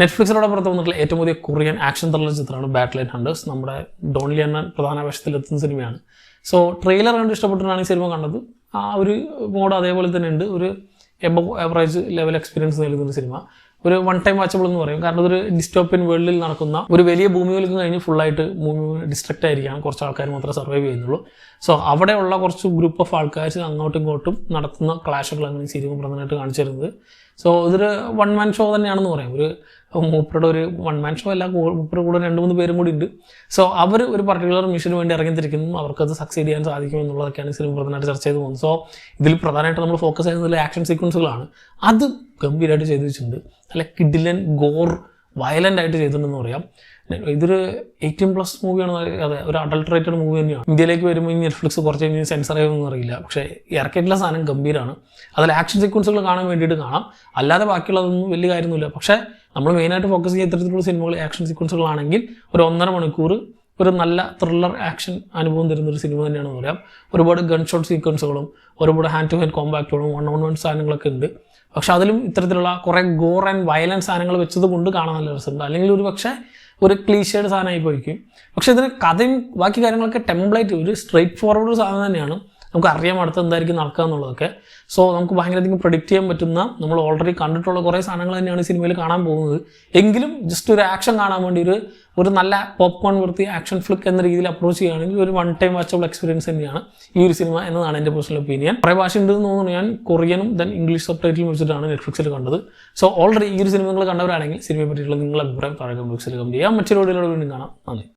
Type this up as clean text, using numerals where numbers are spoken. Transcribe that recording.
നെറ്റ്ഫ്ലിക്സിലൂടെ പുറത്ത് വന്നിട്ടുള്ള ഏറ്റവും പുതിയ കൊറിയൻ ആക്ഷൻ ത്രില്ലർ ചിത്രമാണ് ബാറ്റിൽ ലൈൻ ഹണ്ടേഴ്സ്. നമ്മുടെ ഡോൺ ലീ അണ്ണൻ പ്രധാന വേഷത്തിലെത്തുന്ന സിനിമയാണ്. സോ ട്രെയിലർ കണ്ട് ഇഷ്ടപ്പെട്ടിട്ടാണ് ഈ സിനിമ കണ്ടത്. ആ ഒരു മോഡ് അതേപോലെ തന്നെ ഉണ്ട്. ഒരു എബവ് ആവറേജ് ലെവൽ എക്സ്പീരിയൻസ് നൽകുന്ന സിനിമ. ഒരു വൺ ടൈം വാച്ചബിൾ എന്ന് പറയും. കാരണം ഇതൊരു ഡിസ്റ്റോപ്യൻ വേൾഡിൽ നടക്കുന്ന ഒരു വലിയ ഭൂമികൾക്ക് കഴിഞ്ഞ് ഫുള്ളായിട്ട് ഭൂമി ഡിസ്ട്രക്റ്റ് ആയിരിക്കുകയാണ്. കുറച്ച് ആൾക്കാർ മാത്രമേ സർവൈവ് ചെയ്യുന്നുള്ളൂ. സോ അവിടെയുള്ള കുറച്ച് ഗ്രൂപ്പ് ഓഫ് ആൾക്കാർ അങ്ങോട്ടും ഇങ്ങോട്ടും നടത്തുന്ന ക്ലാഷുകളാണ് ഈ സിനിമ പ്രധാനമായിട്ട് കാണിച്ചു തരുന്നത്. സോ ഇതൊരു വൺ മാൻ ഷോ തന്നെയാണെന്ന് പറയാം. ഒരു മൂപ്പരുടെ ഒരു വൺ മാൻ ഷോ അല്ല, മൂപ്പരുടെ കൂടെ 2-3 പേരും കൂടി ഉണ്ട്. സോ അവർ ഒരു പർട്ടിക്കുലർ മിഷന് വേണ്ടി ഇറങ്ങിത്തിരിക്കുന്നു. അവർക്കത് സക്സീഡ് ചെയ്യാൻ സാധിക്കുമെന്നുള്ളതൊക്കെയാണ് സിനിമ പ്രധാനമായിട്ട് ചർച്ച ചെയ്ത് പോകുന്നത്. സോ ഇതിൽ പ്രധാനമായിട്ട് നമ്മൾ ഫോക്കസ് ചെയ്യുന്നതിൽ ആക്ഷൻ സീക്വൻസുകളാണ്. അത് ഗംഭീരമായിട്ട് ചെയ്തു വെച്ചിട്ടുണ്ട്. നല്ല കിഡിലൻ ഗോർ വയലൻ്റ് ആയിട്ട് ചെയ്തിട്ടുണ്ടെന്ന് പറയാം. ഇതൊരു 18+ മൂവിയാണ്. അതെ, ഒരു അഡൾട്ടറേറ്റഡ് മൂവി തന്നെയാണ്. ഇന്ത്യയിലേക്ക് വരുമ്പോൾ ഈ നെറ്റ്ഫ്ലിക്സ് കുറച്ച് കഴിഞ്ഞ് സെൻസർ ആകുമെന്ന് അറിയില്ല. പക്ഷേ ഇറക്കിയിട്ടുള്ള സാധനം ഗംഭീരമാണ്. അതിൽ ആക്ഷൻ സീക്വൻസുകൾ കാണാൻ വേണ്ടിയിട്ട് കാണാം. അല്ലാതെ ബാക്കിയുള്ളതൊന്നും വലിയ കാര്യമൊന്നുമില്ല. പക്ഷേ നമ്മൾ മെയിനായിട്ട് ഫോക്കസ് ചെയ്യുന്ന ഇത്തരത്തിലുള്ള സിനിമകൾ ആക്ഷൻ സീക്വൻസുകളാണെങ്കിൽ ഒരു 1.5 മണിക്കൂർ ഒരു നല്ല ത്രില്ലർ ആക്ഷൻ അനുഭവം തരുന്നൊരു സിനിമ തന്നെയാണെന്ന് പറയാം. ഒരുപാട് ഗൺ ഷോട്ട് സീക്വൻസുകളും ഒരുപാട് ഹാൻഡ് ടു ഹാൻഡ് കോമ്പാക്റ്റുകളും 1-on-1 സാധനങ്ങളൊക്കെ ഉണ്ട്. പക്ഷെ അതിലും ഇത്തരത്തിലുള്ള കുറേ ഗോർ ആൻഡ് വയലൻസ് സാധനങ്ങൾ വെച്ചത് കൊണ്ട് കാണാൻ നല്ല രസമുണ്ട്. അല്ലെങ്കിൽ ഒരു പക്ഷേ ഒരു ക്ലീഷേഡ് സാധനമായി പോയിരിക്കും. പക്ഷെ ഇതിന് കഥയും ബാക്കി കാര്യങ്ങളൊക്കെ ടെംപ്ലേറ്റ് ഒരു സ്ട്രെയിറ്റ് ഫോർവേഡ് സാധനം തന്നെയാണ്. നമുക്ക് അറിയാം അടുത്ത് എന്തായിരിക്കും നടക്കുക എന്നുള്ളതൊക്കെ. സോ നമുക്ക് ഭയങ്കരധികം പ്രഡിക്റ്റ് ചെയ്യാൻ പറ്റുന്ന, നമ്മൾ ഓൾറെഡി കണ്ടിട്ടുള്ള കുറേ സാധനങ്ങൾ തന്നെയാണ് സിനിമയിൽ കാണാൻ പോകുന്നത്. എങ്കിലും ജസ്റ്റ് ഒരു ആക്ഷൻ കാണാൻ വേണ്ടി ഒരു നല്ല പോപ്കോൺ വൃത്തി ആക്ഷൻ ഫ്ലിക്ക് എന്ന രീതിയിൽ അപ്രോച്ച് ചെയ്യുകയാണെങ്കിൽ ഒരു വൺ ടൈം വാച്ചബിൾ എക്സ്പീരിയൻസ് തന്നെയാണ് ഈ ഒരു സിനിമ എന്നതാണ് എൻ്റെ പേഴ്സണൽ ഒപ്പീനിയൻ. കുറേ ഭാഷ ഉണ്ടെന്ന് തോന്നുന്നു. ഞാൻ കൊറിയനും ദെൻ ഇംഗ്ലീഷ് സബ് ടൈറ്റിലും വെച്ചിട്ടാണ് നെറ്റ്ഫ്ലിക്സിൽ കണ്ടത്. സോ ഓൾറെഡി ഈ ഒരു സിനിമകൾ കണ്ടവരാണെങ്കിൽ സിനിമയെ പറ്റിയിട്ടുള്ള നിങ്ങളുടെ അഭിപ്രായം താഴെ കമന്റ് ബോക്സിൽ കമന്റ് ചെയ്യാം. മറ്റൊരു വീഡിയോയിലൂടെ വീണ്ടും കാണാം. നന്ദി.